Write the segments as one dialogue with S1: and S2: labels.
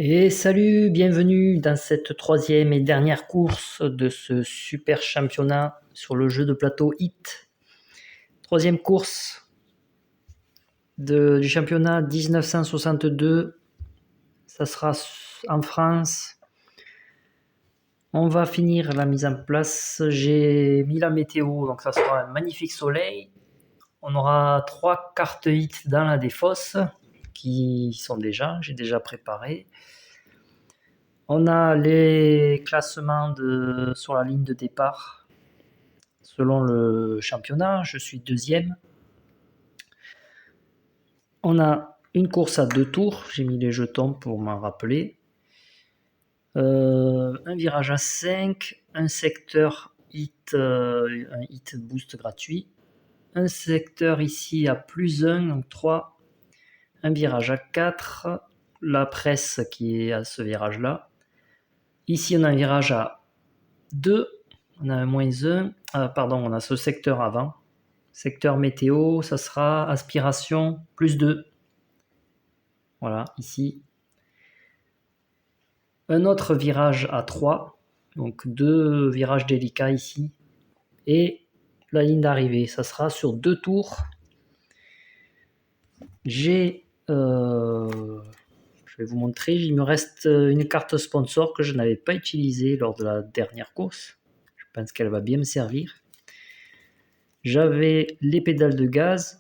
S1: Et salut, bienvenue dans cette troisième et dernière course de ce super championnat sur le jeu de plateau HIT. Troisième course du championnat 1962, ça sera en France. On va finir la mise en place, j'ai mis la météo, donc ça sera un magnifique soleil. On aura 3 cartes HIT dans la défausse qui sont j'ai déjà préparé. On a les classements sur la ligne de départ selon le championnat. Je suis deuxième. On a une course à 2 tours. J'ai mis les jetons pour m'en rappeler. Un virage à 5, un secteur hit, un hit boost gratuit. Un secteur ici à +1, donc 3. Un virage à 4. La presse qui est à ce virage-là. Ici, on a un virage à 2. On a un -1. On a ce secteur avant. Secteur météo, ça sera aspiration +2. Voilà, ici. Un autre virage à 3. Donc 2 virages délicats ici. Et la ligne d'arrivée, ça sera sur 2 tours. Je vais vous montrer, il me reste une carte sponsor que je n'avais pas utilisée lors de la dernière course. Je pense qu'elle va bien me servir. J'avais les pédales de gaz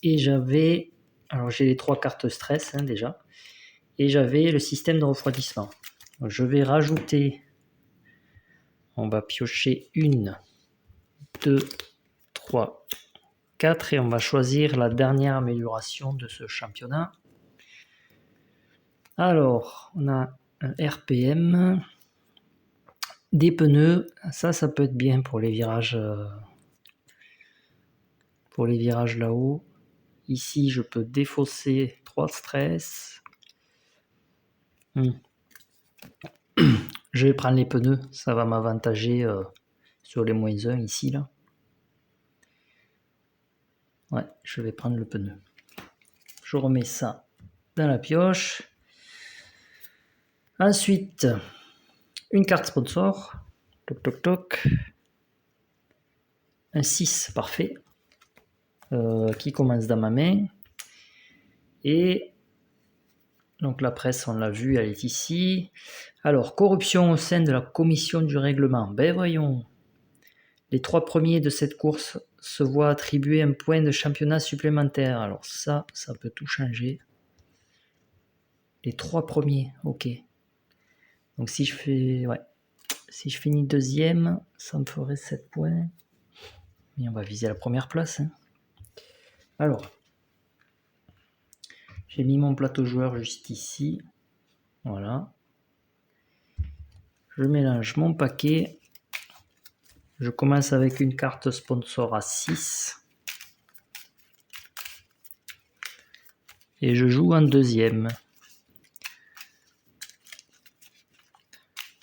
S1: et j'avais, alors j'ai les 3 cartes stress déjà, et j'avais le système de refroidissement. Donc, je vais rajouter, on va piocher 1, 2, 3, 4 et on va choisir la dernière amélioration de ce championnat. Alors, on a un RPM, des pneus, ça peut être bien pour les virages là-haut. Ici, je peux défausser 3 stress. Je vais prendre les pneus, ça va m'avantager sur les -1 ici là. Ouais, je vais prendre le pneu. Je remets ça dans la pioche. Ensuite, une carte sponsor. Toc toc toc. Un 6, parfait. Qui commence dans ma main. Et donc la presse, on l'a vu, elle est ici. Alors, corruption au sein de la commission du règlement. Ben voyons. Les 3 premiers de cette course se voient attribuer un point de championnat supplémentaire. Alors ça peut tout changer. Les 3 premiers, ok. Donc si je finis deuxième, ça me ferait 7 points. Mais on va viser la première place. Alors, j'ai mis mon plateau joueur juste ici. Voilà. Je mélange mon paquet. Je commence avec une carte sponsor à 6. Et je joue en deuxième.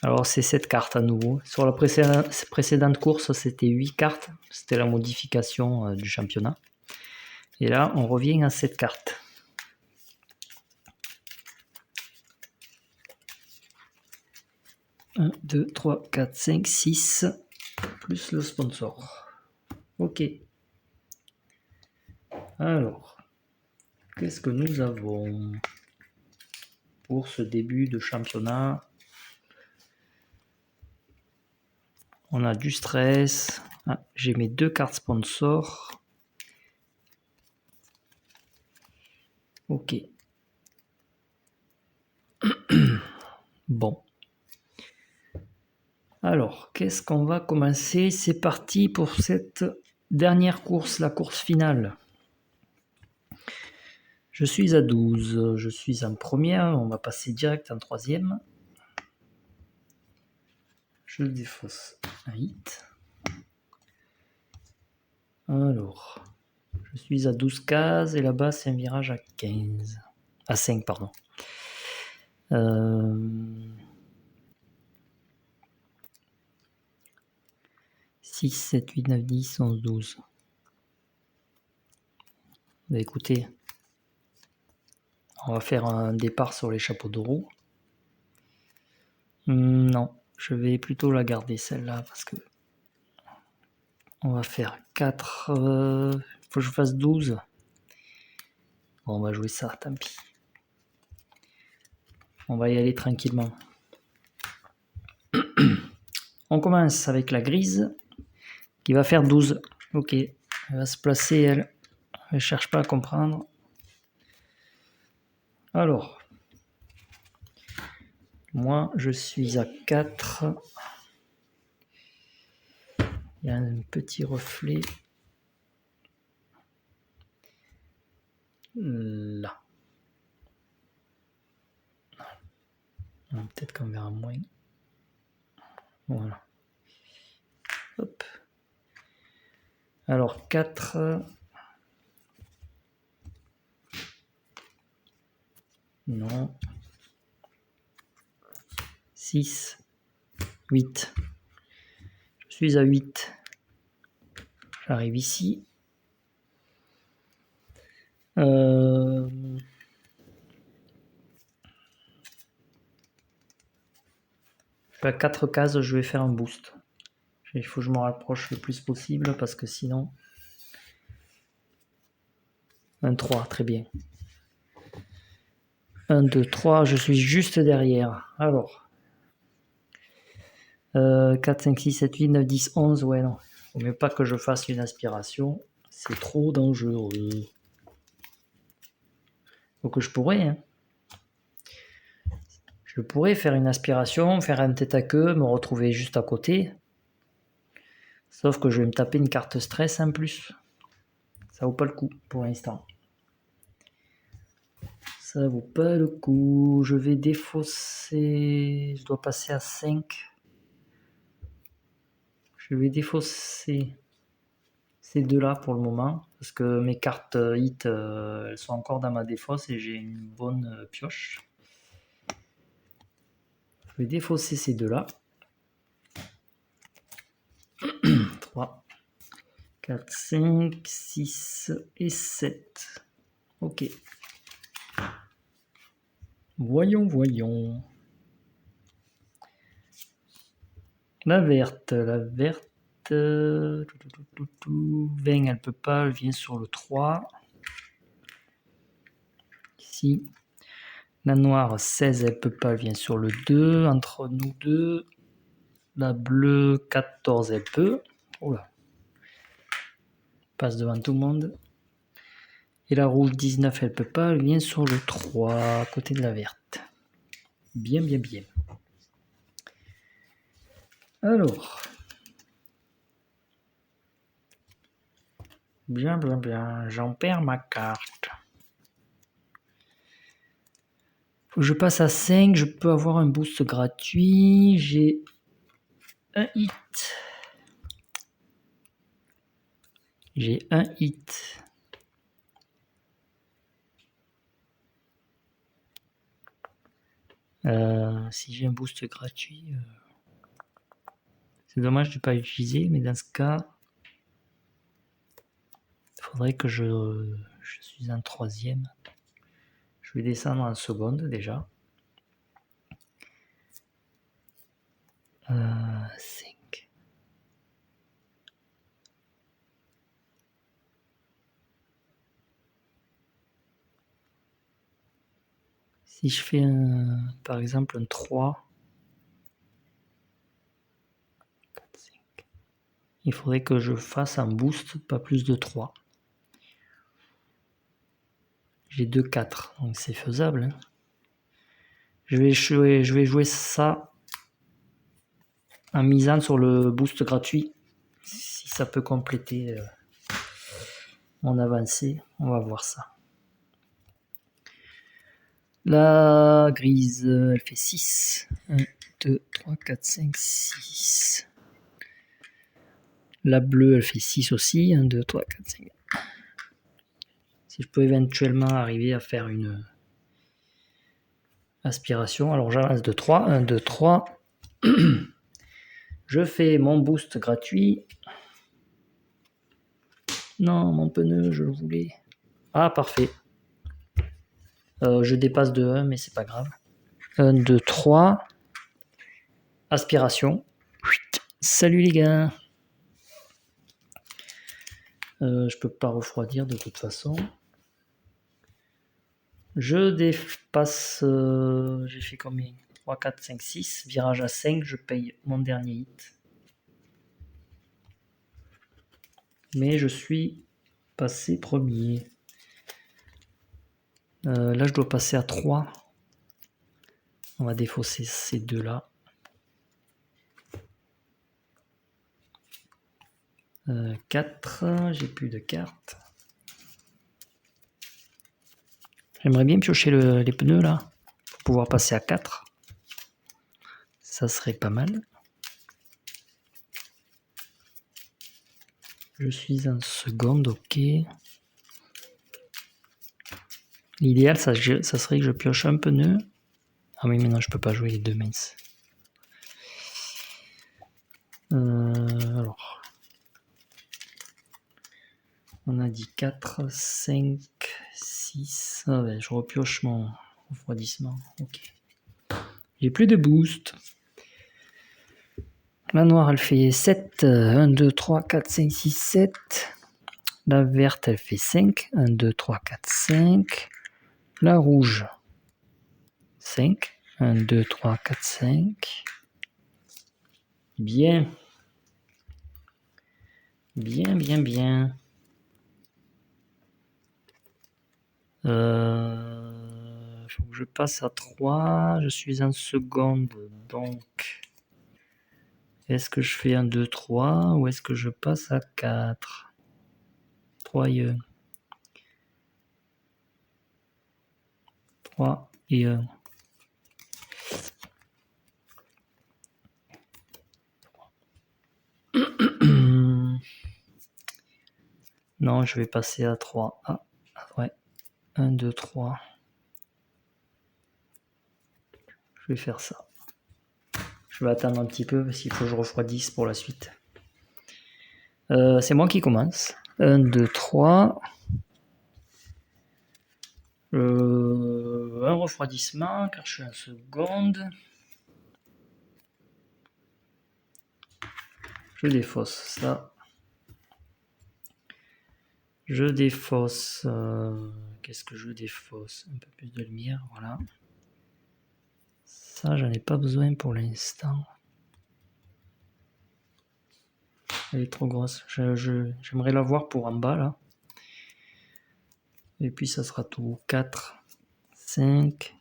S1: Alors c'est 7 cartes à nouveau. Sur la précédente course, c'était 8 cartes. C'était la modification du championnat. Et là, on revient à 7 cartes. « 1, 2, 3, 4, 5, 6, plus le sponsor. » Ok. Alors, qu'est-ce que nous avons pour ce début de championnat? On a du stress. J'ai mes 2 cartes sponsors. Ok. Bon. Alors, qu'est-ce qu'on va commencer? C'est parti pour cette dernière course, la course finale. Je suis à 12, je suis en première, on va passer direct en troisième. Je défausse un hit. Alors, je suis à 12 cases et là-bas c'est un virage à 15. À 5, pardon. 6, 7, 8, 9, 10, 11, 12. Bah écoutez, On va faire un départ sur les chapeaux de roue. Non, je vais plutôt la garder celle-là parce que on va faire 4. Faut que je fasse 12. Bon, on va jouer ça, tant pis. On va y aller tranquillement. On commence avec la grise qui va faire 12. Ok, elle va se placer, elle. Elle ne cherche pas à comprendre. Alors, moi, je suis à 4. Il y a un petit reflet. Là. Peut-être qu'on verra moins. Voilà. Hop. Alors, 4. Non. 6. 8. Je suis à 8. J'arrive ici. À 4 cases, je vais faire un boost. Il faut que je me rapproche le plus possible parce que sinon... Un 3, très bien. 1, 2, 3, je suis juste derrière. Alors... 4, 5, 6, 7, 8, 9, 10, 11, ouais non. Faut mieux pas que je fasse une aspiration. C'est trop dangereux. Donc je pourrais, hein. Je pourrais faire une aspiration, faire un tête à queue, me retrouver juste à côté. Sauf que je vais me taper une carte stress en plus. Ça vaut pas le coup pour l'instant. Ça vaut pas le coup. Je vais défausser. Je dois passer à 5. Je vais défausser ces deux-là pour le moment. Parce que mes cartes hit, elles sont encore dans ma défausse et j'ai une bonne pioche. Je vais défausser ces deux-là. 3, 4, 5, 6 et 7. Ok. Voyons. La verte. 20, elle peut pas, elle vient sur le 3. Ici. La noire, 16, elle peut pas, elle vient sur le 2. Entre nous deux. La bleue, 14, elle peut. Oula. Passe devant tout le monde. Et la rouge, 19, elle peut pas, elle vient sur le 3, à côté de la verte. Bien. Alors. Bien. J'en perds ma carte. Faut que je passe à 5. Je peux avoir un boost gratuit. J'ai un hit. Si j'ai un boost gratuit, c'est dommage de ne pas l'utiliser, mais dans ce cas, il faudrait que je suis en 3e. Je vais descendre en seconde déjà. 5. Si je fais par exemple un 3, 4, 5, il faudrait que je fasse un boost, pas plus de 3. J'ai 2, 4, donc c'est faisable. Hein. Je vais jouer ça en misant sur le boost gratuit. Si ça peut compléter mon avancée, on va voir ça. La grise, elle fait 6. 1, 2, 3, 4, 5, 6. La bleue, elle fait 6 aussi. 1, 2, 3, 4, 5. Si je peux éventuellement arriver à faire une aspiration. Alors j'avance de 3. 1, 2, 3. Je fais mon boost gratuit. Non, mon pneu, je le voulais. Ah, parfait. Je dépasse de 1, mais c'est pas grave. 1, 2, 3. Aspiration. Salut les gars. Je peux pas refroidir de toute façon. Je dépasse. J'ai fait combien? 3, 4, 5, 6. Virage à 5. Je paye mon dernier hit. Mais je suis passé premier. Là, je dois passer à 3. On va défausser ces deux-là. 4. J'ai plus de cartes. J'aimerais bien piocher les pneus là. Pour pouvoir passer à 4. Ça serait pas mal. Je suis en seconde, ok. L'idéal, ça serait que je pioche un pneu. Ah oui, mais non, je peux pas jouer les deux minces. Alors. On a dit 4, 5, 6. Ah ouais, je repioche mon refroidissement. Ok. J'ai plus de boost. La noire, elle fait 7. 1, 2, 3, 4, 5, 6, 7. La verte, elle fait 5. 1, 2, 3, 4, 5. La rouge, 5. 1, 2, 3, 4, 5. Bien. Bien, bien, bien. Faut que je passe à 3. Je suis en seconde, donc... Est-ce que je fais un 2, 3 ou est-ce que je passe à 4? 3 et 1. 3 et 1. Non, je vais passer à 3. Ah, ouais. 1, 2, 3. Je vais faire ça. Je vais attendre un petit peu parce qu'il faut que je refroidisse pour la suite. C'est moi qui commence. 1, 2, 3. Un refroidissement car je suis en seconde. Je défausse ça. Je défausse. Qu'est-ce que je défausse? Un peu plus de lumière, voilà. Ça, j'en ai pas besoin pour l'instant. Elle est trop grosse. J'aimerais la voir pour en bas, là. Et puis, ça sera tout. 4, 5,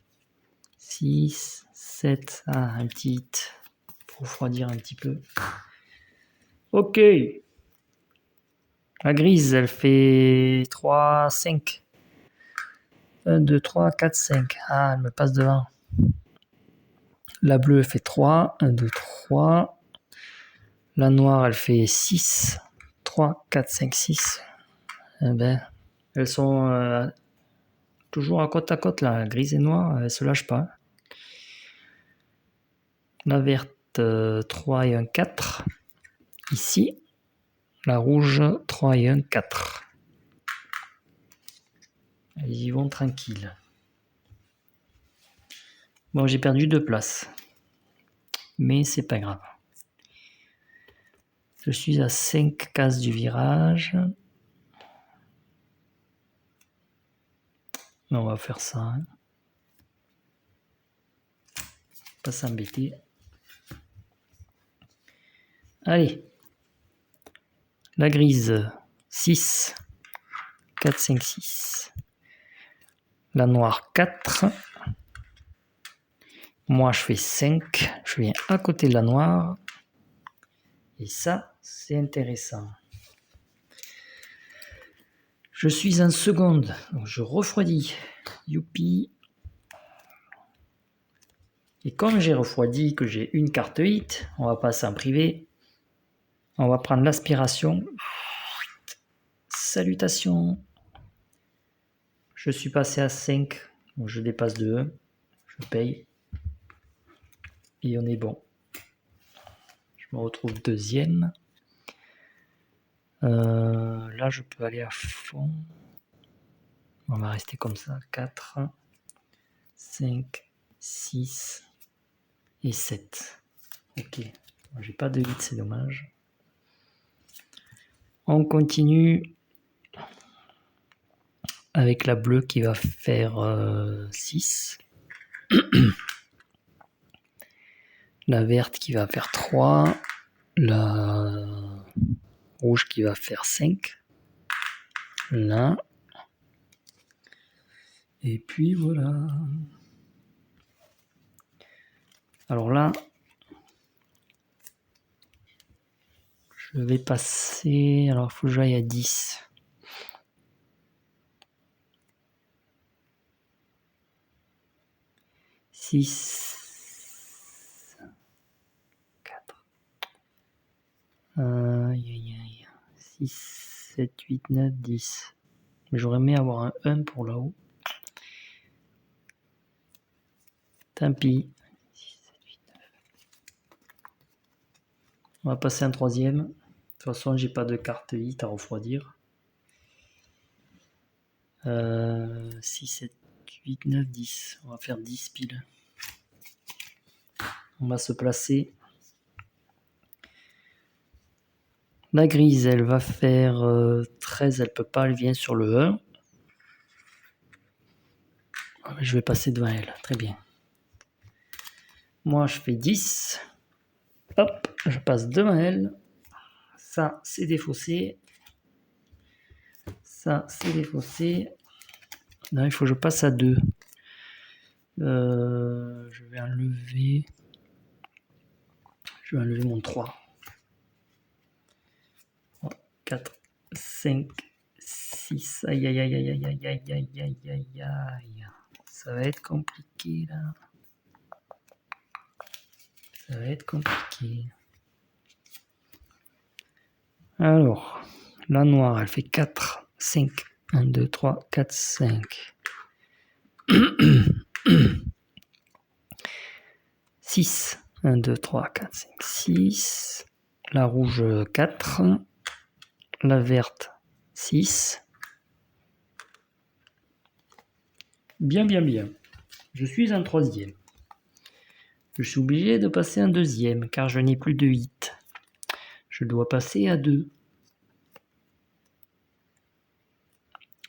S1: 6, 7. Ah, un petit hit. Pour refroidir un petit peu. Ok. La grise, elle fait 3, 5. 1, 2, 3, 4, 5. Ah, elle me passe devant. La bleue, elle fait 3. 1, 2, 3. La noire, elle fait 6. 3, 4, 5, 6. Eh ben, elles sont toujours à côte, là. Grise et noire, elles ne se lâchent pas. La verte, 3 et 1, 4. Ici. La rouge, 3 et 1, 4. Elles y vont tranquilles. Bon, j'ai perdu 2 places. Mais c'est pas grave. Je suis à 5 cases du virage. On va faire ça. Hein. Pas s'embêter. Allez. La grise, 6. 4, 5, 6. La noire, 4. Moi, je fais 5. Je viens à côté de la noire. Et ça, c'est intéressant. Je suis en seconde. Donc, je refroidis. Youpi. Et comme j'ai refroidi, que j'ai une carte hit, on va passer en privé. On va prendre l'aspiration. Salutations. Je suis passé à 5. Donc, je dépasse de 1. Je paye. Et on est bon. Je me retrouve deuxième. Là, je peux aller à fond. On va rester comme ça. 4. 5, 6 et 7. Ok, j'ai pas de 8, c'est dommage. On continue avec la bleue qui va faire 6. La verte qui va faire 3. La rouge qui va faire 5. Là. Et puis voilà. Alors là, je vais passer... Alors, il faut que j'aille à 10. Six, 4. 6, 7, 8, 9, 10. Mais j'aurais aimé avoir un 1 pour là-haut. Tant pis. 6, 7, 8, 9. On va passer un troisième. De toute façon, j'ai pas de carte 8 à refroidir. 6, 7, 8, 9, 10. On va faire 10 piles. On va se placer. La grise, elle va faire 13, elle peut pas, elle vient sur le 1. Je vais passer devant elle, très bien. Moi, je fais 10. Hop, je passe devant elle. Ça, c'est défaussé. Ça, c'est défaussé. Là, il faut que je passe à 2. Je vais enlever mon 3. 4, 5, 6. Aïe, aïe, aïe, aïe, aïe, aïe, aïe, aïe, aïe, aïe, aïe. Ça va être compliqué, là. Ça va être compliqué. Alors, la noire, elle fait 4, 5. 1, 2, 3, 4, 5. 6. 1, 2, 3, 4, 5, 6. La rouge, 4. La verte, 6. Bien, bien, bien. Je suis un troisième. Je suis obligé de passer un deuxième, car je n'ai plus de 8. Je dois passer à 2.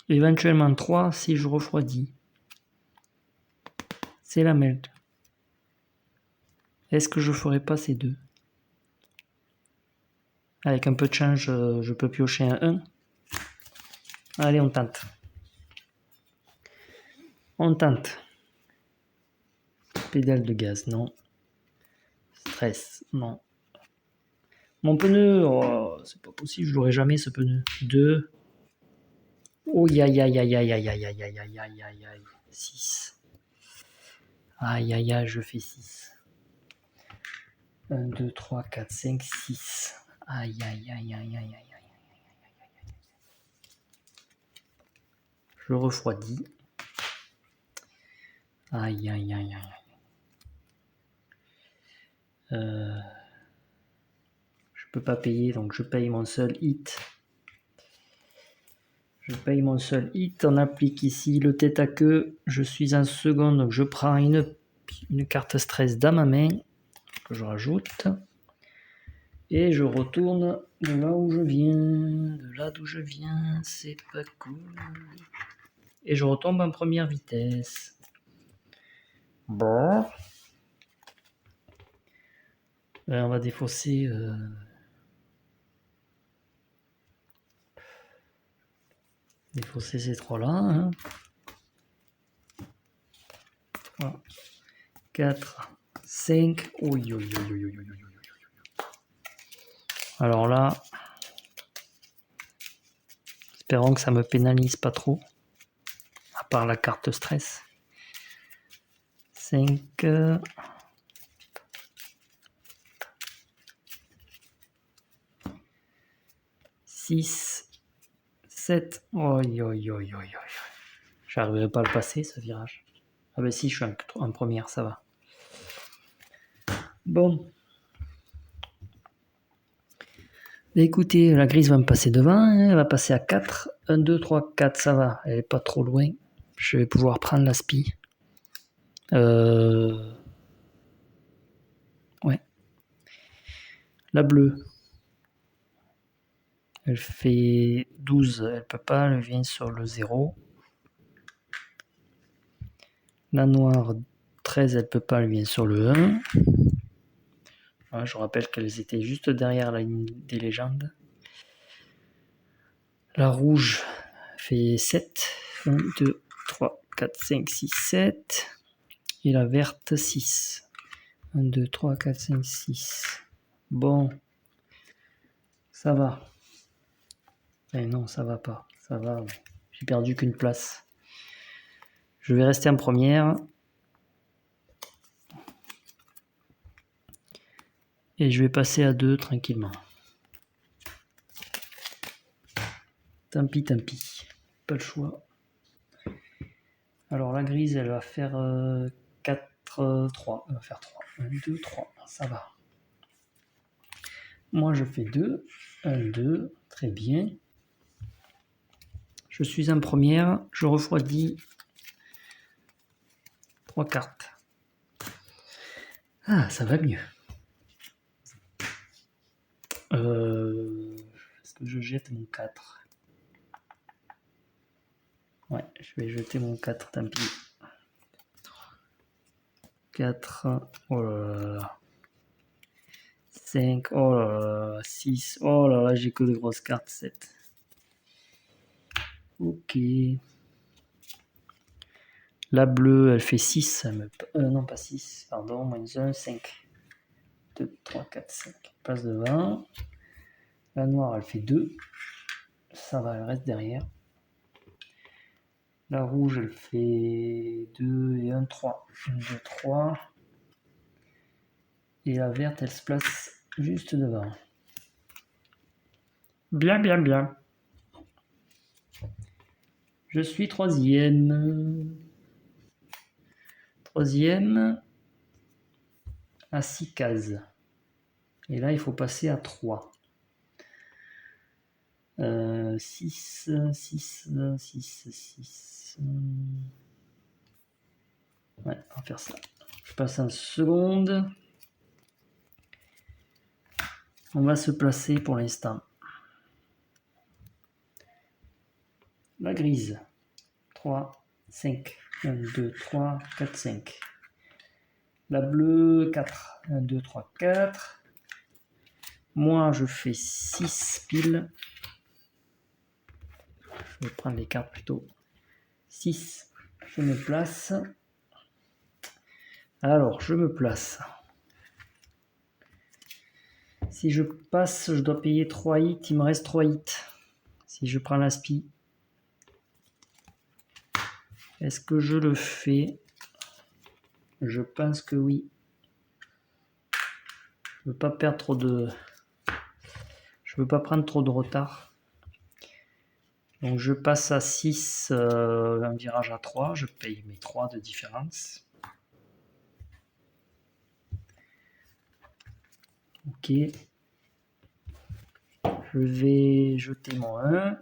S1: Éventuellement 3 si je refroidis. C'est la merde. Est-ce que je ferai pas ces 2? Avec un peu de change, je peux piocher un 1. Allez, on tente. On tente. Pédale de gaz, non. Stress, non. Mon pneu, oh, c'est pas possible, je l'aurai jamais ce pneu. 2. Oh, aïe, aïe, aïe, aïe, aïe, aïe, aïe, aïe, aïe, aïe, aïe, aïe, aïe. 6. Aïe, aïe, aïe, je fais 6. 1, 2, 3, 4, 5, 6. Aïe, aïe, aïe, aïe, aïe, aïe, aïe. Je refroidis. Aïe, aïe, aïe, aïe. Je peux pas payer, donc je paye mon seul hit. Je paye mon seul hit. On applique ici le tête à queue. Je suis en seconde, donc je prends une carte stress dans ma main que je rajoute. Et je retourne de là où je viens. De là d'où je viens, c'est pas cool. Et je retombe en première vitesse. Bon. On va défausser... Défausser ces trois-là. Hein. 3, 4, 5. Oui. Alors là, espérons que ça me pénalise pas trop. À part la carte stress. 5. 6. 7. J'arriverai pas à le passer ce virage. Ah ben si, je suis en première, ça va. Bon. Mais écoutez, la grise va me passer devant, elle va passer à 4. 1, 2, 3, 4, ça va. Elle est pas trop loin. Je vais pouvoir prendre la spi. Ouais. La bleue. Elle fait 12, elle peut pas, elle vient sur le 0. La noire, 13, elle peut pas, elle vient sur le 1. Voilà, je rappelle qu'elles étaient juste derrière la ligne des légendes. La rouge fait 7. 1, 2, 3, 4, 5, 6, 7. Et la verte, 6. 1, 2, 3, 4, 5, 6. Bon. Ça va. Eh non, ça va pas. Ça va. J'ai perdu qu'une place. Je vais rester en première. Et je vais passer à 2 tranquillement. Tant pis, tant pis. Pas le choix. Alors la grise, elle va faire 4, 3. Elle va faire 3. 1, 2, 3. Ça va. Moi, je fais 2. 1, 2. Très bien. Je suis en première. Je refroidis 3 cartes. Ah, ça va mieux. Est-ce que je jette mon 4? Ouais, je vais jeter mon 4, tant pis. 4, oh là là. 5, oh là là. 6, oh là là, j'ai que de grosses cartes. 7. Ok. La bleue, elle fait 6. Non, pas 6, pardon, moins 1, 5. 2, 3, 4, 5. Passe devant. La noire, elle fait 2. Ça va, elle reste derrière. La rouge, elle fait 2 et 1, 3. 1, 2, 3. Et la verte, elle se place juste devant. Bien, bien, bien. Je suis troisième. Troisième à 6 cases. Et là, il faut passer à 3. 6, 6, 6, 6. Ouais, on va faire ça. Je passe en seconde. On va se placer pour l'instant. La grise. 3, 5. 1, 2, 3, 4, 5. La bleue, 4. 1, 2, 3, 4. Moi, je fais 6 piles. Je vais prendre les cartes plutôt. 6. Je me place. Alors, je me place. Si je passe, je dois payer 3 hits. Il me reste 3 hits. Si je prends la spi. Est-ce que je le fais? Je pense que oui. Je veux pas perdre trop de... Je veux pas prendre trop de retard. Donc je passe à 6, un virage à 3. Je paye mes 3 de différence. Ok. Je vais jeter mon 1.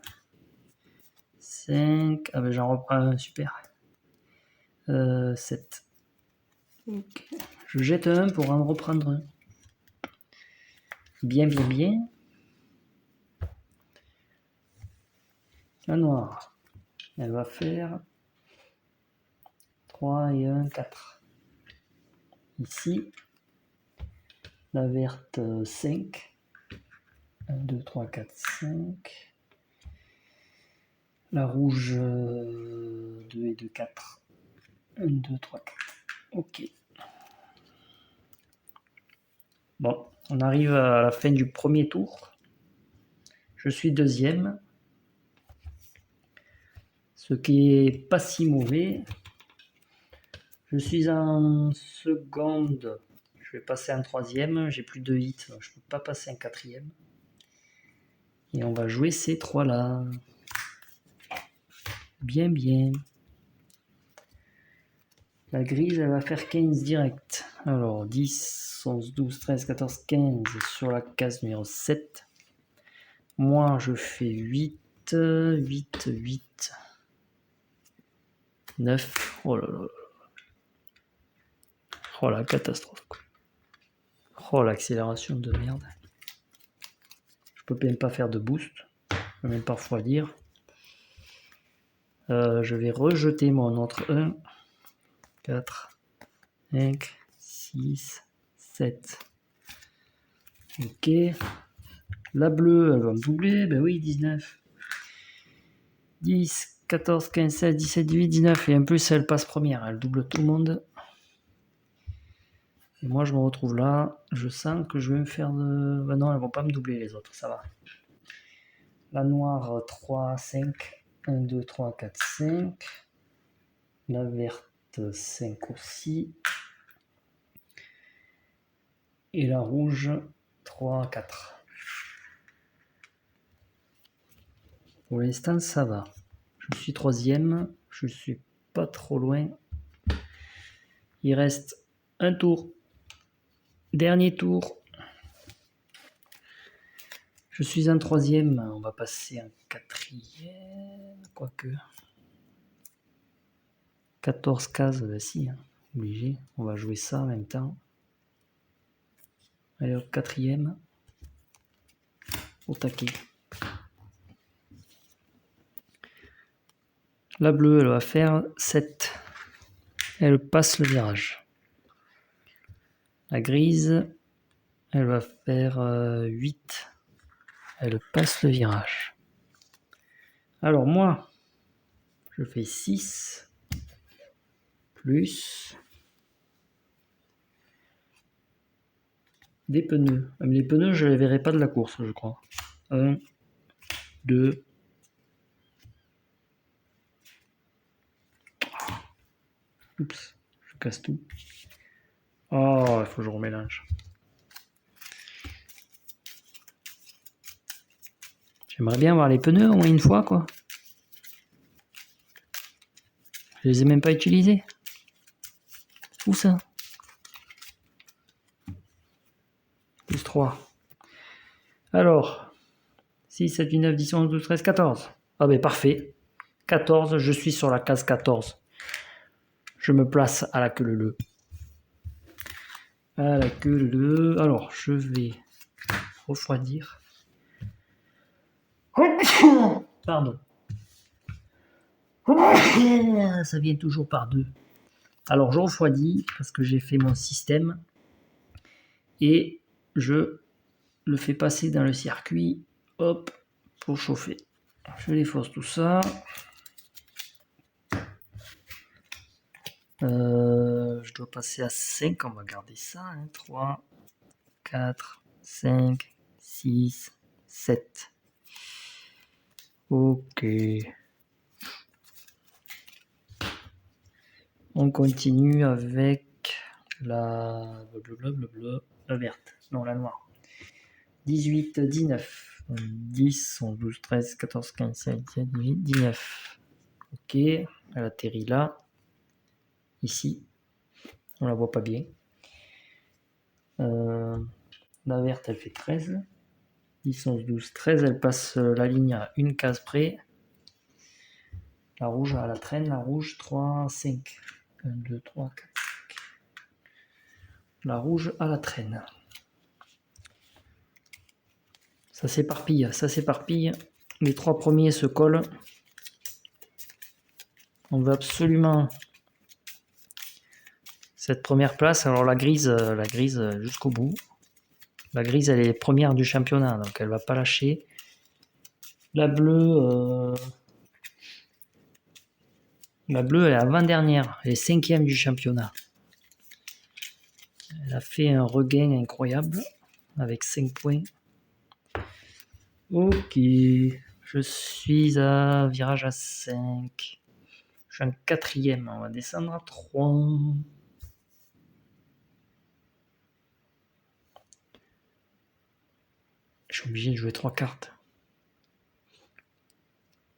S1: 5. Ah ben j'en reprends un, super. 7. Ok. Je jette un pour en reprendre un. Bien, bien, bien. La noire, elle va faire 3 et 1, 4. Ici, la verte, 5. 1, 2, 3, 4, 5. La rouge, 2 et 2, 4. 1, 2, 3, 4. Ok. Bon, on arrive à la fin du premier tour. Je suis deuxième. Ce qui est pas si mauvais. Je suis en seconde. Je vais passer en troisième. J'ai plus de hits, donc je peux pas passer en quatrième. Et on va jouer ces 3 là. Bien, bien. La grise, elle va faire 15 direct. Alors, 10, 11, 12, 13, 14, 15 sur la case numéro 7. Moi, je fais 8, 8, 8, 9. Oh là là. Oh la catastrophe. Oh l'accélération de merde. Je peux même pas faire de boost. Je peux même pas refroidir. Je vais rejeter mon entre 1, 4, 5, 6, 7. Ok. La bleue, elle va me doubler. Ben oui, 19. 10, 14, 15, 16, 17, 18, 19. Et en plus, elle passe première. Elle double tout le monde. Et moi, je me retrouve là. Je sens que je vais me faire de... Ben non, elles vont pas me doubler les autres. Ça va. La noire, 3, 5. 1, 2, 3, 4, 5. La verte, 5 aussi. Et la rouge, 3, 4. Pour l'instant, ça va. Je suis troisième. Je suis pas trop loin. Il reste un tour. Dernier tour. Je suis en troisième. On va passer en quatrième. Quoique. 14 cases, ben si. Obligé. On va jouer ça en même temps. Allez, au quatrième. Au taquet. La bleue, elle va faire 7. Elle passe le virage. La grise, elle va faire 8. Elle passe le virage. Alors moi, je fais 6 plus des pneus. Mais les pneus, je ne les verrai pas de la course, je crois. 1, 2. Oups, je casse tout. Oh, il faut que je remélange. J'aimerais bien avoir les pneus au moins une fois, quoi. Je les ai même pas utilisés. Où ça? Plus 3. Alors, 6, 7, 8, 9, 10, 11, 12, 13, 14. Ah ben parfait. 14, je suis sur la case 14. Je me place à la queue leu. À la queue leu. Alors, je vais refroidir. Pardon. Ça vient toujours par deux. Alors, je refroidis parce que j'ai fait mon système. Et je le fais passer dans le circuit. Hop, pour chauffer. Je défausse tout ça. Je dois passer à 5, on va garder ça. 3, 4, 5, 6, 7. Ok. On continue avec la verte. Non, la noire. 18, 19. 10, 11, 12, 13, 14, 15, 16, 17, 18, 19. Ok, elle atterrit là. Ici. On la voit pas bien. La verte, elle fait 13. 10, 11, 12, 13. Elle passe la ligne à une case près. La rouge à la traîne. La rouge, 3, 5. 1, 2, 3, 4, 5. La rouge à la traîne. Ça s'éparpille, ça s'éparpille. Les trois premiers se collent. On veut absolument cette première place. Alors la grise jusqu'au bout. La grise, elle est première du championnat, donc elle va pas lâcher. La bleue, elle est avant-dernière. Elle est 5e du championnat. Elle a fait un regain incroyable avec 5 points. Ok, je suis à virage à 5. Je suis en 4e, on va descendre à 3. Je suis obligé de jouer 3 cartes.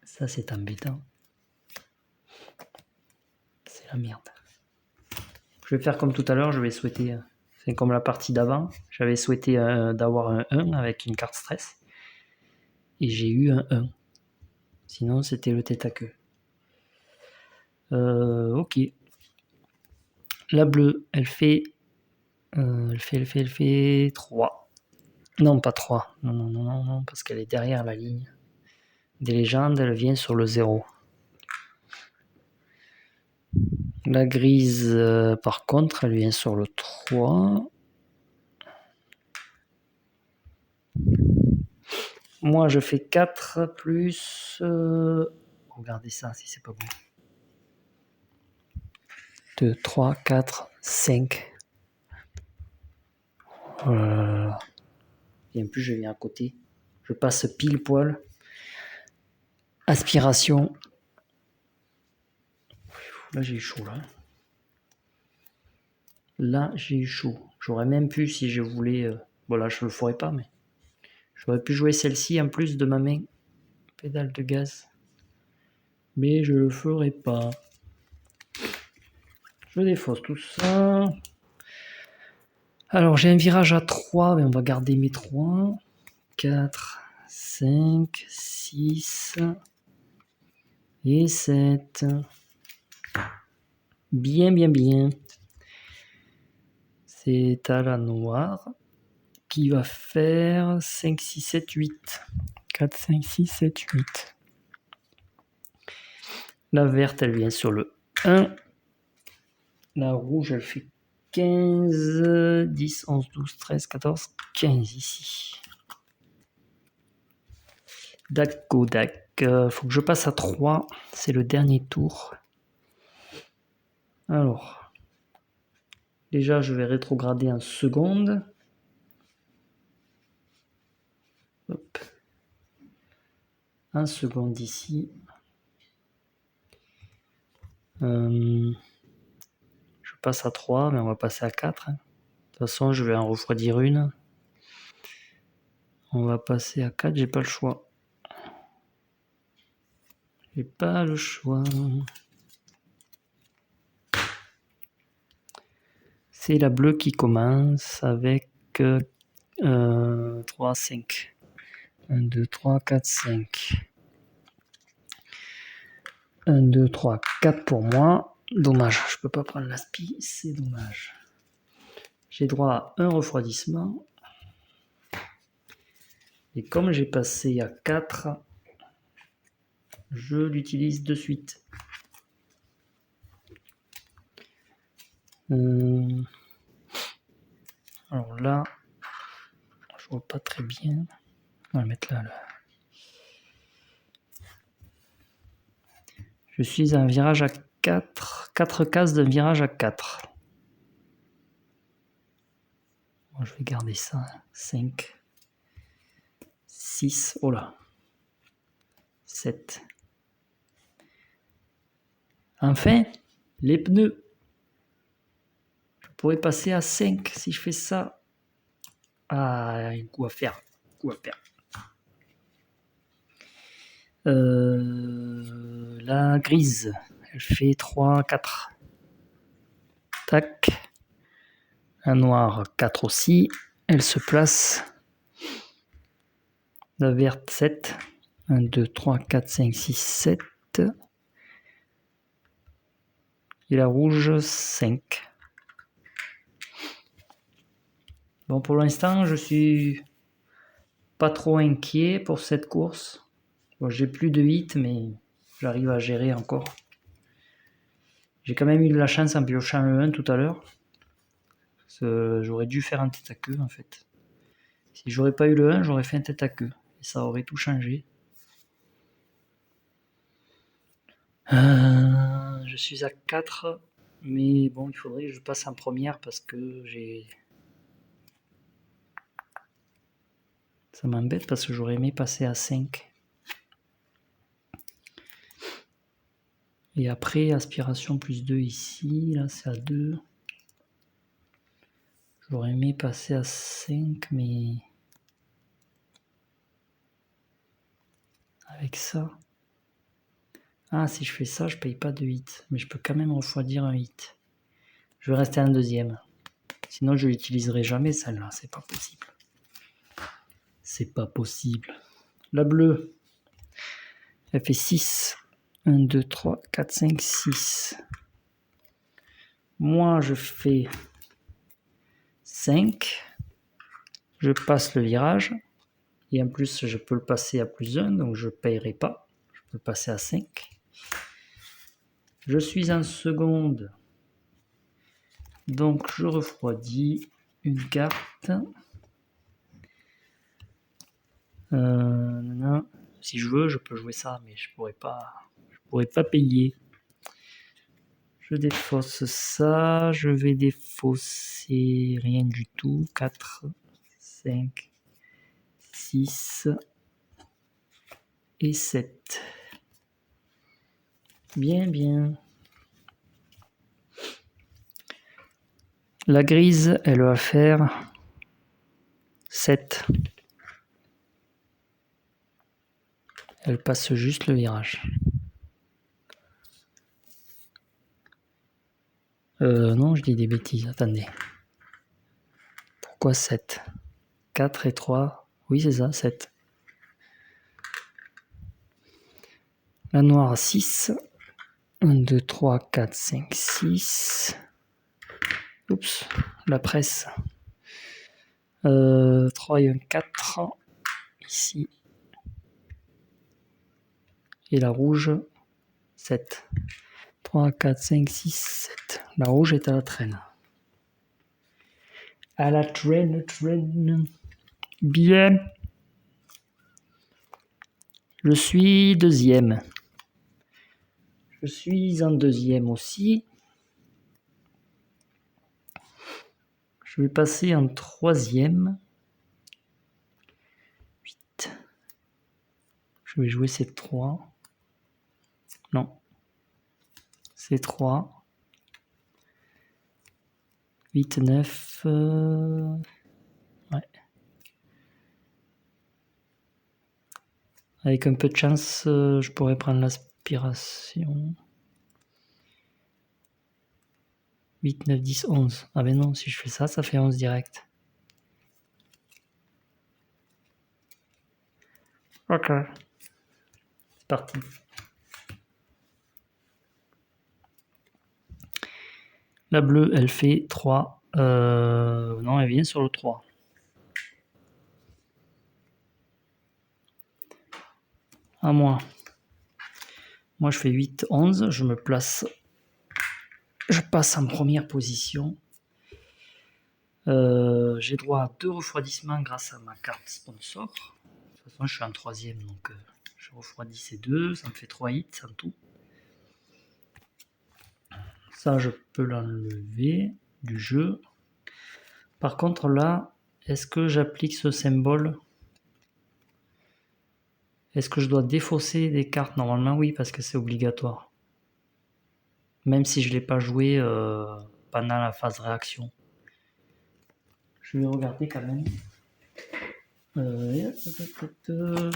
S1: Ça, c'est embêtant. C'est la merde. Je vais faire comme tout à l'heure, je vais souhaiter... C'est comme la partie d'avant. J'avais souhaité d'avoir un 1 avec une carte stress. Et j'ai eu un 1. Sinon, c'était le tête à queue. Ok. La bleue, elle fait 3. Non, pas 3. Non, parce qu'elle est derrière la ligne des légendes, elle vient sur le 0. La grise, par contre, elle vient sur le 3. Moi, je fais 4 plus... Regardez ça, si c'est pas bon. 2, 3, 4, 5. Oh là là là. Et en plus, je viens à côté. Je passe pile poil. Aspiration. Là, j'ai eu chaud, là. Là, j'ai eu chaud. J'aurais même pu, si je voulais... Bon, là, je le ferai pas, mais... J'aurais pu jouer celle-ci en plus de ma main. Pédale de gaz. Mais je le ferai pas. Je défausse tout ça. Alors, j'ai un virage à 3, mais on va garder mes 3. 4, 5, 6 et 7. Bien. C'est à la noire qui va faire 5, 6, 7, 8. 4, 5, 6, 7, 8. La verte, elle vient sur le 1. La rouge, elle fait 15, 10, 11, 12, 13, 14, 15 ici. D'accord. Faut que je passe à 3. C'est le dernier tour. Alors, déjà, je vais rétrograder en seconde. Hop. En seconde ici. Je passe à 3, mais on va passer à 4. De toute façon, je vais en refroidir une. On va passer à 4, j'ai pas le choix. C'est la bleue qui commence avec 3, 5. 1, 2, 3, 4, 5. 1, 2, 3, 4 pour moi. Dommage, je peux pas prendre l'aspi, c'est dommage. J'ai droit à un refroidissement. Et comme j'ai passé à 4, je l'utilise de suite. Alors là, je vois pas très bien. On va le mettre là. Je suis à un virage à 4. 4 cases d'un virage à 4. Bon, je vais garder ça. 5. 6. Oh là. 7. Enfin, les pneus. Je pourrais passer à 5 si je fais ça. Ah, un coup à faire. La grise, elle fait 3, 4. Tac. La noire, 4 aussi. Elle se place. La verte, 7. 1, 2, 3, 4, 5, 6, 7. Et la rouge, 5. Bon, pour l'instant, je suis pas trop inquiet pour cette course. Bon, j'ai plus de hits, mais j'arrive à gérer encore. J'ai quand même eu de la chance en piochant le 1 tout à l'heure. J'aurais dû faire un tête à queue en fait. Si j'aurais pas eu le 1, j'aurais fait un tête à queue. Et ça aurait tout changé. Je suis à 4. Mais bon, il faudrait que je passe en première parce que ça m'embête parce que j'aurais aimé passer à 5. Et après, aspiration plus 2 ici. Là, c'est à 2. J'aurais aimé passer à 5, mais... Avec ça... Ah, si je fais ça, je paye pas de hit. Mais je peux quand même refroidir un hit. Je vais rester en deuxième. Sinon, je l'utiliserai jamais, celle-là. C'est pas possible. C'est pas possible. La bleue, elle fait 6. 1, 2, 3, 4, 5, 6. Moi, je fais 5. Je passe le virage. Et en plus, je peux le passer à +1, donc je ne paierai pas. Je peux le passer à 5. Je suis en seconde. Donc, je refroidis une carte. Si je veux, je peux jouer ça, mais je pourrais pas payer. Je défausse ça. Je vais défausser rien du tout. 4, 5, 6 et 7. Bien, bien. La grise, elle va faire 7. Elle passe juste le virage. Non, je dis des bêtises. Attendez. Pourquoi 7 ? 4 et 3. Oui, c'est ça, 7. La noire, 6. 1, 2, 3, 4, 5, 6. Oups, la presse. 3 et 1, 4. Ici. Et la rouge, 7. 3, 4, 5, 6, 7. La rouge est à la traîne. À la traîne. Bien. Je suis deuxième. Je suis en deuxième aussi. Je vais passer en troisième. 8. Je vais jouer ces 3. Non. C'est 3. 8, 9. Ouais. Avec un peu de chance, je pourrais prendre l'aspiration. 8, 9, 10, 11. Ah ben non, si je fais ça, ça fait 11 direct. Ok. C'est parti. La bleue, elle fait 3. Non, elle vient sur le 3. À moi. Moi, je fais 8, 11. Je me place. Je passe en première position. J'ai droit à 2 refroidissements grâce à ma carte sponsor. De toute façon, je suis en troisième, donc je refroidis ces 2. Ça me fait 3 hits en tout. Ça, je peux l'enlever du jeu. Par contre, là, est-ce que j'applique ce symbole ? Est-ce que je dois défausser des cartes ? Normalement, oui, parce que c'est obligatoire. Même si je ne l'ai pas joué pendant la phase réaction. Je vais regarder quand même. Vous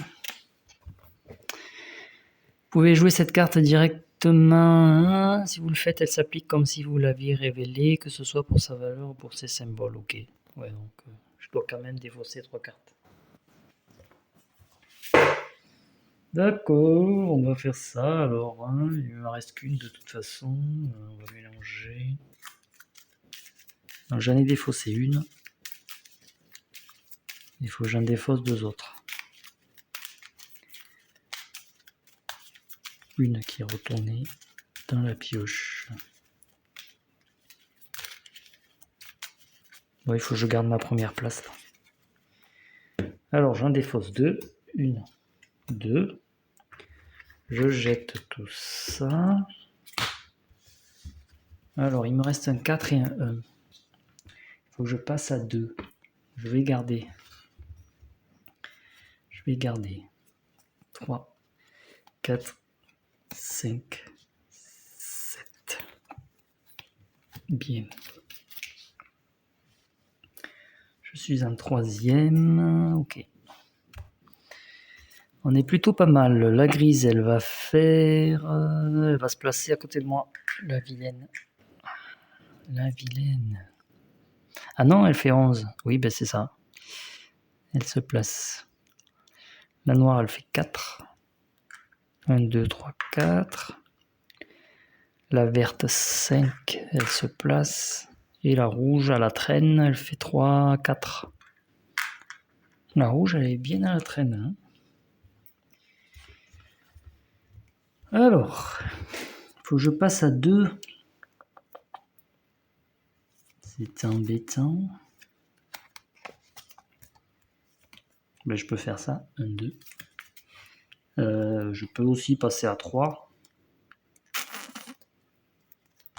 S1: pouvez jouer cette carte directement. Si vous le faites, elle s'applique comme si vous l'aviez révélée, que ce soit pour sa valeur ou pour ses symboles. Ok. Ouais, donc je dois quand même défausser 3 cartes. D'accord, on va faire ça alors. Hein. Il ne me reste qu'une de toute façon. On va mélanger. Donc j'en ai défaussé une. Il faut que j'en défausse 2 autres. Une qui est retournée dans la pioche. Bon, il faut que je garde ma première place là. Alors j'en défausse 2. 1, 2. Je jette tout ça. Alors il me reste un 4 et un 1. Il faut que je passe à 2. Je vais garder. 3, 4, 5, 7. Bien. Je suis en troisième. Ok. On est plutôt pas mal. La grise, elle va faire... elle va se placer à côté de moi. La vilaine. Ah non, elle fait 11. Oui, ben c'est ça. Elle se place. La noire, elle fait 4. 1, 2, 3, 4. La verte 5, elle se place. Et la rouge à la traîne, elle fait 3, 4. La rouge, elle est bien à la traîne. Hein. Alors, il faut que je passe à 2. C'est embêtant. Ben, je peux faire ça. 1, 2. Je peux aussi passer à 3.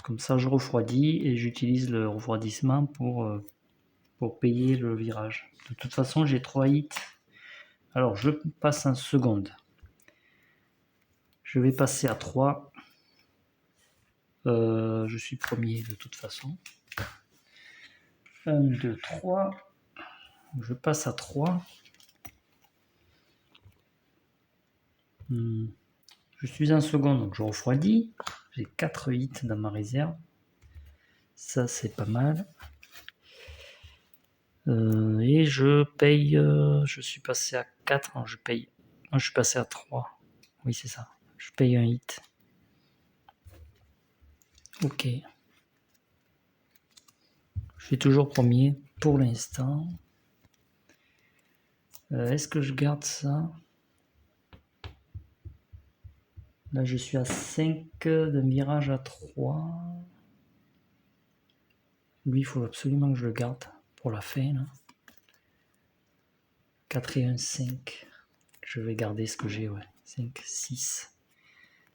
S1: Comme ça, je refroidis et j'utilise le refroidissement pour payer le virage. De toute façon, j'ai 3 hits. Alors, je passe en seconde. Je vais passer à 3. Je suis premier de toute façon. 1, 2, 3. Je passe à 3. Je suis en seconde, donc je refroidis. J'ai 4 hits dans ma réserve. Ça, c'est pas mal. Et je paye. Je suis passé à 4. Non, je paye. Non, je suis passé à 3. Oui, c'est ça. Je paye un hit. Ok. Je suis toujours premier pour l'instant. Est-ce que je garde ça? Là, je suis à 5 d'un virage à 3. Lui, il faut absolument que je le garde pour la fin. Là. 4 et 1, 5. Je vais garder ce que j'ai, ouais. 5, 6,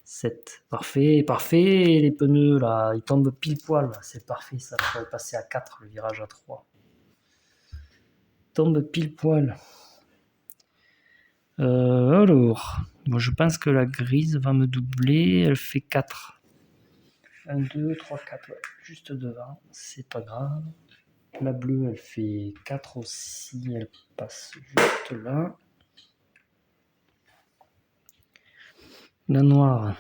S1: 7. Parfait, parfait. Les pneus, là, ils tombent pile poil. C'est parfait, ça. Je pourrais passer à 4, le virage à 3. Tombe pile poil. Alors, moi, je pense que la grise va me doubler. Elle fait 4. 1, 2, 3, 4. Ouais. Juste devant. C'est pas grave. La bleue, elle fait 4 aussi. Elle passe juste là. La noire,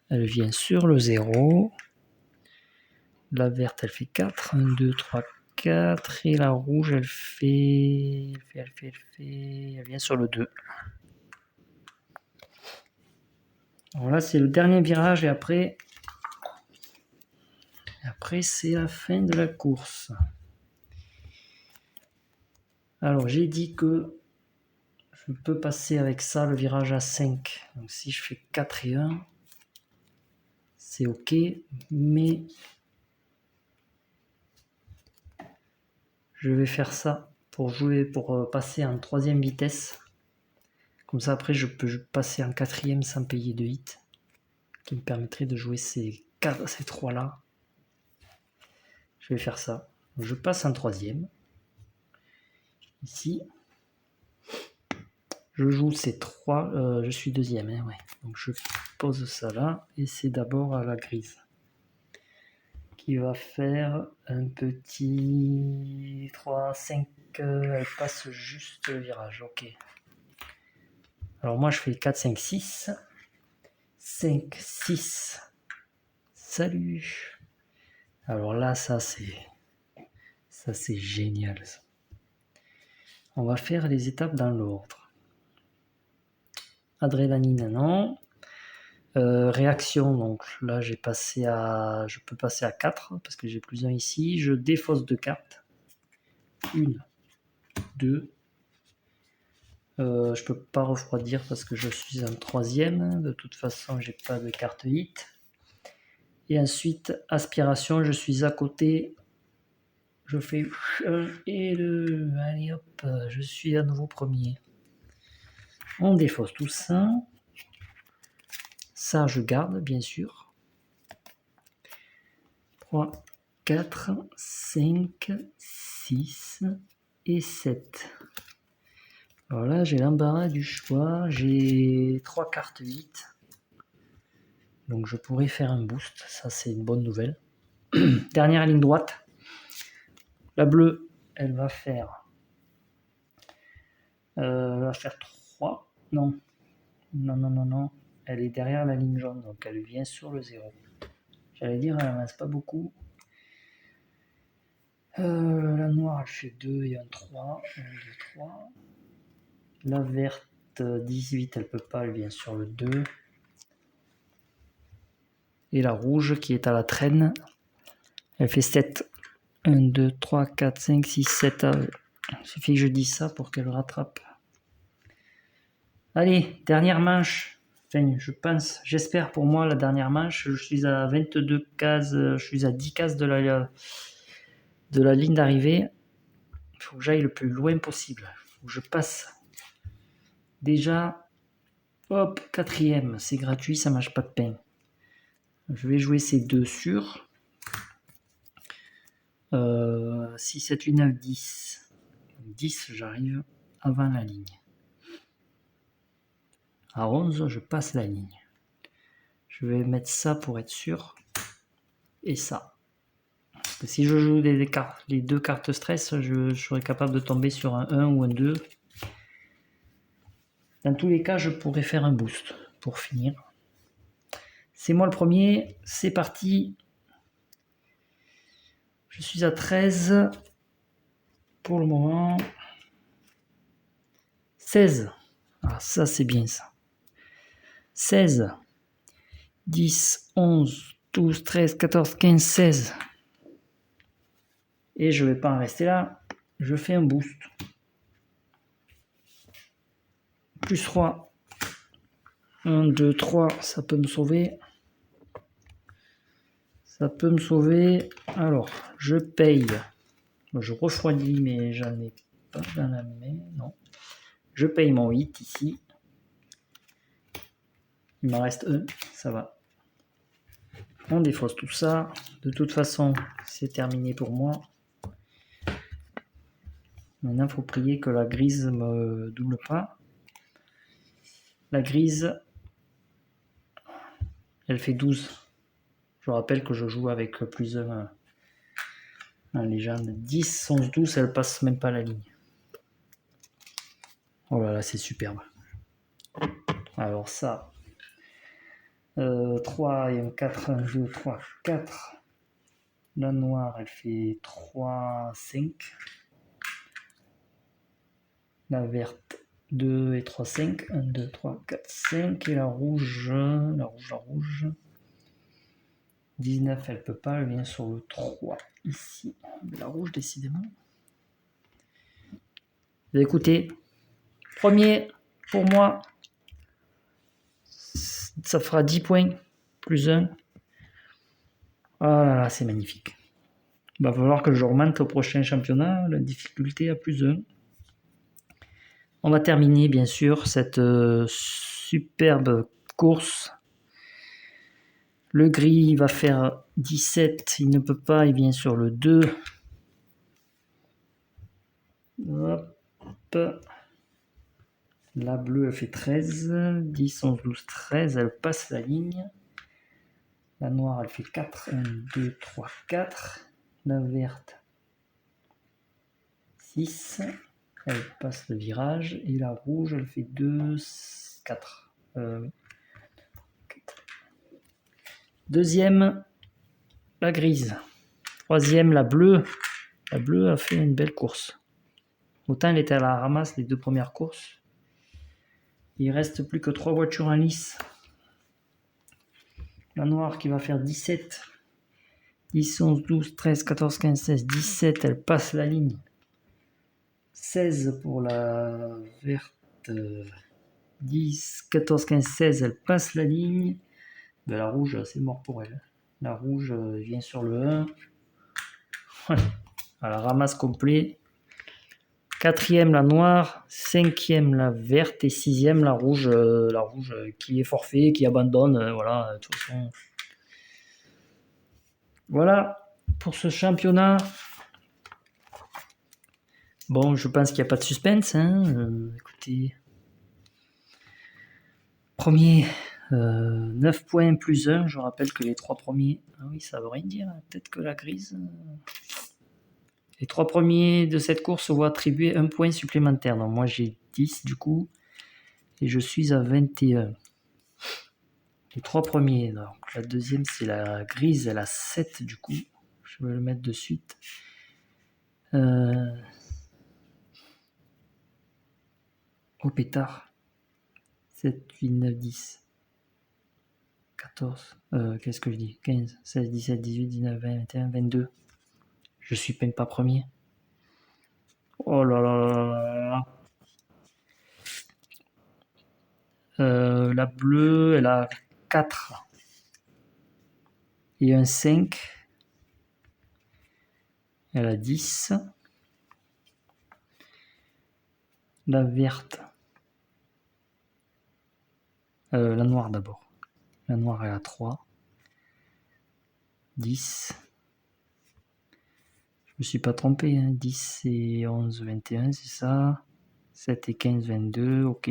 S1: elle vient sur le 0. La verte, elle fait 4. 1, 2, 3, 4. Et la rouge, elle vient sur le 2. Alors là, c'est le dernier virage et après c'est la fin de la course. Alors, j'ai dit que je peux passer avec ça le virage à 5. Donc, si je fais 4 et 1, c'est OK. Mais je vais faire ça pour passer en 3e vitesse. Comme ça, après, je peux passer en 4e sans payer de hit. Qui me permettrait de jouer ces 3-là. Je vais faire ça. Donc, je passe en 3e. Ici. Je joue ces 3. Je suis 2e. Hein, ouais. Donc, je pose ça là. Et c'est d'abord à la grise. Qui va faire un petit 3, 5. Elle passe juste le virage. Ok. Alors, moi, je fais 4, 5, 6. 5, 6. Salut. Alors là, ça c'est génial. Ça. On va faire les étapes dans l'ordre. Adrénaline, non. Réaction, donc là je peux passer à 4 parce que j'ai plus 1 ici. Je défausse 2 cartes. 1, 2. Je peux pas refroidir parce que je suis en 3e. De toute façon, j'ai pas de carte hit. Et ensuite, aspiration, je suis à côté. Je fais 1 et 2. Allez hop, je suis à nouveau premier. On défausse tout ça. Ça, je garde, bien sûr. 3, 4, 5, 6 et 7. Alors là, j'ai l'embarras du choix. J'ai 3 cartes 8. Donc, je pourrais faire un boost. Ça, c'est une bonne nouvelle. Dernière ligne droite. La bleue, elle va faire 3. Non. Elle est derrière la ligne jaune, donc elle vient sur le 0. J'allais dire, elle avance pas beaucoup. La noire, elle fait 2 et un 3. 1, 2, 3. La verte, 18, elle peut pas, elle vient sur le 2. Et la rouge qui est à la traîne, elle fait 7. 1, 2, 3, 4, 5, 6, 7. Il suffit que je dise ça pour qu'elle rattrape. Allez, dernière manche. Enfin, je pense, j'espère pour moi la dernière manche. Je suis à 22 cases, je suis à 10 cases de la ligne d'arrivée. Il faut que j'aille le plus loin possible. Il faut que je passe. Déjà, hop, 4e, c'est gratuit, ça mange pas de pain. Je vais jouer ces deux sur 6, 7, 8, 9, 10. 10, j'arrive avant la ligne. À 11, je passe la ligne. Je vais mettre ça pour être sûr. Et ça. Parce que si je joue les deux cartes stress, je serai capable de tomber sur un 1 ou un 2. Dans tous les cas, je pourrais faire un boost pour finir. C'est moi le premier. C'est parti. Je suis à 13 pour le moment. 16. Ah, ça, c'est bien ça. 16. 10, 11, 12, 13, 14, 15, 16. Et je ne vais pas en rester là. Je fais un boost. Plus 3. 1, 2, 3. Ça peut me sauver. Ça peut me sauver. Alors, je paye. Je refroidis, mais j'en ai pas dans la main. Non. Je paye mon 8 ici. Il m'en reste un. Ça va. On défausse tout ça. De toute façon, c'est terminé pour moi. Maintenant, il faut prier que la grise me double pas. La grise, elle fait 12. Je rappelle que je joue avec plus 1 en légende. 10, 11, 12, elle passe même pas la ligne. Oh là là, c'est superbe. Alors ça, 3 et un 4, 1, 2, 3, 4. La noire, elle fait 3, 5. La verte, 2 et 3, 5. 1, 2, 3, 4, 5. Et la rouge, 19, elle peut pas, elle vient sur le 3. Ici, la rouge, décidément. Écoutez, premier, pour moi, ça fera 10 points, plus 1. Oh là là, c'est magnifique. Il va falloir que je remonte au prochain championnat, la difficulté à plus 1. On va terminer, bien sûr, cette superbe course. Le gris va faire 17, il ne peut pas, il vient sur le 2. Hop. La bleue, elle fait 13, 10, 11, 12, 13, elle passe la ligne. La noire, elle fait 4, 1, 2, 3, 4. La verte, 6, elle passe le virage. Et la rouge, elle fait 2, 4. Deuxième, la grise. Troisième, la bleue. La bleue a fait une belle course. Autant elle était à la ramasse les deux premières courses. Il reste plus que 3 voitures en lice. La noire qui va faire 17. 10, 11, 12, 13, 14, 15, 16, 17. Elle passe la ligne. 16 pour la verte. 10, 14, 15, 16. Elle passe la ligne. Ben, la rouge, c'est mort pour elle. La rouge vient sur le 1. À la ramasse complet. Quatrième, la noire. Cinquième, la verte. Et sixième, la rouge qui est forfait, qui abandonne. Voilà, de toute façon. Voilà pour ce championnat. Bon, je pense qu'il n'y a pas de suspense. Écoutez. Premier, 9 points plus 1. Je rappelle que les 3 premiers... Ah oui, ça veut rien dire. Peut-être que la grise... Les 3 premiers de cette course se voient attribuer 1 point supplémentaire. Donc moi j'ai 10 du coup. Et je suis à 21. Les 3 premiers. Donc la deuxième c'est la grise. Elle a 7 du coup. Je vais le mettre de suite. Au pétard. 7, 8, 9, 10. 14, qu'est-ce que je dis? 15, 16, 17, 18, 19, 20, 21, 22. Je suis même pas premier. Oh là là là là. La bleue, elle a 4 et un 5. Elle a 10. La verte. La noire d'abord. La noire, elle a 3. 10. Je me suis pas trompé. 10 et 11, 21, c'est ça. 7 et 15, 22. Ok.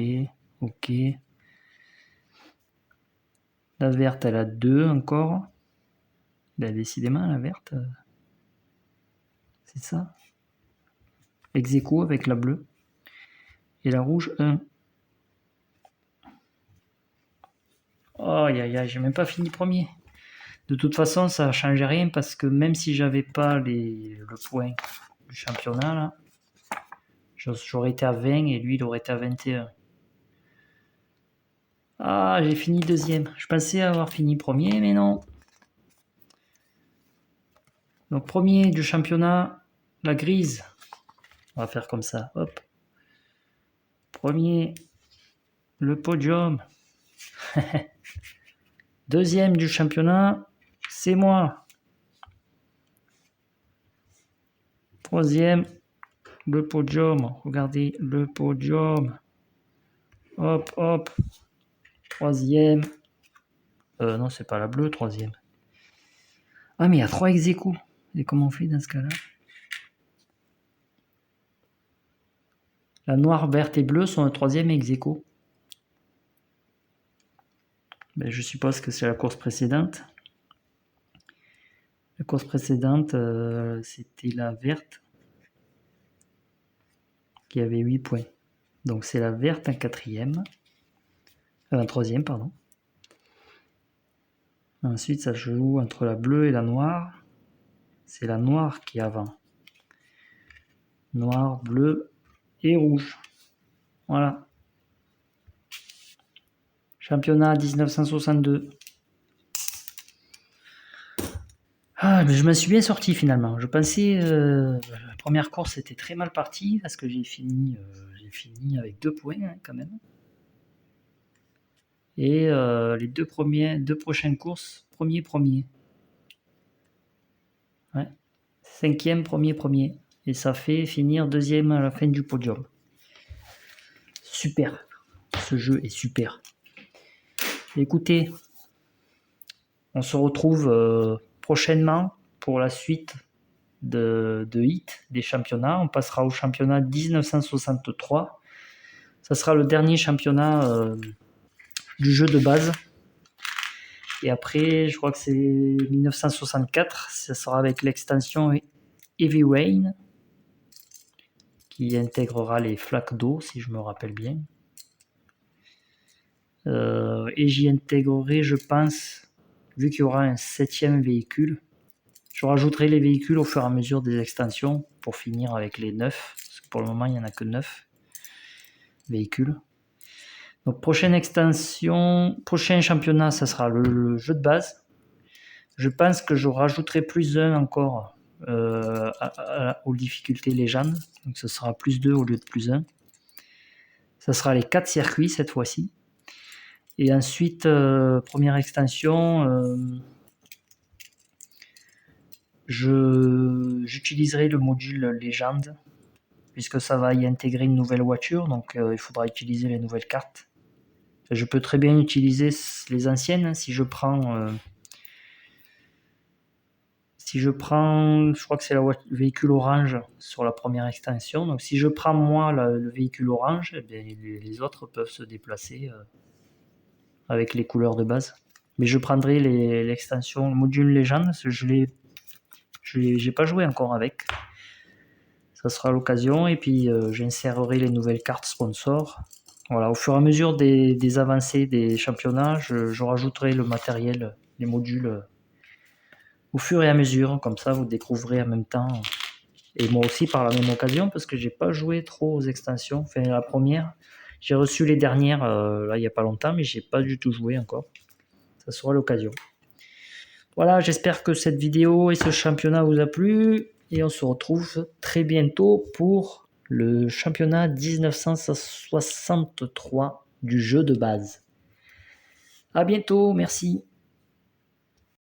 S1: Ok. La verte, elle a 2 encore. Ben, décidément, la verte, c'est ça. Ex aequo avec la bleue. Et la rouge, 1. Oh, j'ai même pas fini premier. De toute façon, ça ne changeait rien parce que même si j'avais pas le point du championnat, là, j'aurais été à 20 et lui, il aurait été à 21. Ah, j'ai fini deuxième. Je pensais avoir fini premier, mais non. Donc, premier du championnat, la grise. On va faire comme ça. Hop. Premier, le podium. Deuxième du championnat, c'est moi. Troisième, le podium. Regardez le podium. Hop, hop. Troisième. Non, c'est pas la bleue, troisième. Ah, mais il y a 3 ex aequo. Et comment on fait dans ce cas-là? La noire, verte et bleue sont un troisième ex aequo. Ben, je suppose que c'est la course précédente. La course précédente, c'était la verte qui avait 8 points. Donc c'est la verte en quatrième. En troisième, pardon. Ensuite, ça joue entre la bleue et la noire. C'est la noire qui est avant. Noir, bleu et rouge. Voilà. Championnat 1962. Ah, mais je m'en suis bien sorti finalement. Je pensais la première course était très mal partie parce que j'ai fini avec 2 points hein, quand même. Et les deux prochaines courses, premier. Ouais. 5e, premier. Et ça fait finir 2e à la fin du podium. Super. Ce jeu est super. Écoutez, on se retrouve prochainement pour la suite de hit des championnats. On passera au championnat 1963. Ça sera le dernier championnat du jeu de base. Et après, je crois que c'est 1964. Ça sera avec l'extension Heavy Rain qui intégrera les flaques d'eau, si je me rappelle bien. Et j'y intégrerai, je pense, vu qu'il y aura un 7e véhicule, je rajouterai les véhicules au fur et à mesure des extensions pour finir avec les 9, parce que pour le moment il n'y en a que 9 véhicules. Donc prochaine extension, prochain championnat, ça sera le jeu de base. Je pense que je rajouterai plus 1 encore aux difficultés légendes, donc ce sera plus 2 au lieu de plus 1. Ça sera les 4 circuits cette fois-ci. Et ensuite, première extension, j'utiliserai le module légende, puisque ça va y intégrer une nouvelle voiture, donc il faudra utiliser les nouvelles cartes. Je peux très bien utiliser les anciennes, hein, si je prends, je crois que c'est le véhicule orange sur la première extension, donc si je prends moi le véhicule orange, eh bien, les autres peuvent se déplacer avec les couleurs de base. Mais je prendrai l'extension, le module légende, parce que j'ai pas joué encore avec. Ça sera l'occasion, et puis j'insérerai les nouvelles cartes sponsors. Voilà, au fur et à mesure des avancées des championnats, je rajouterai le matériel, les modules au fur et à mesure, comme ça vous découvrirez en même temps. Et moi aussi par la même occasion, parce que j'ai pas joué trop aux extensions. Enfin, la première, j'ai reçu les dernières là il y a pas longtemps, mais j'ai pas du tout joué encore. ça sera l'occasion. Voilà, j'espère que cette vidéo et ce championnat vous a plu et on se retrouve très bientôt pour le championnat 1963 du jeu de base. À bientôt, merci.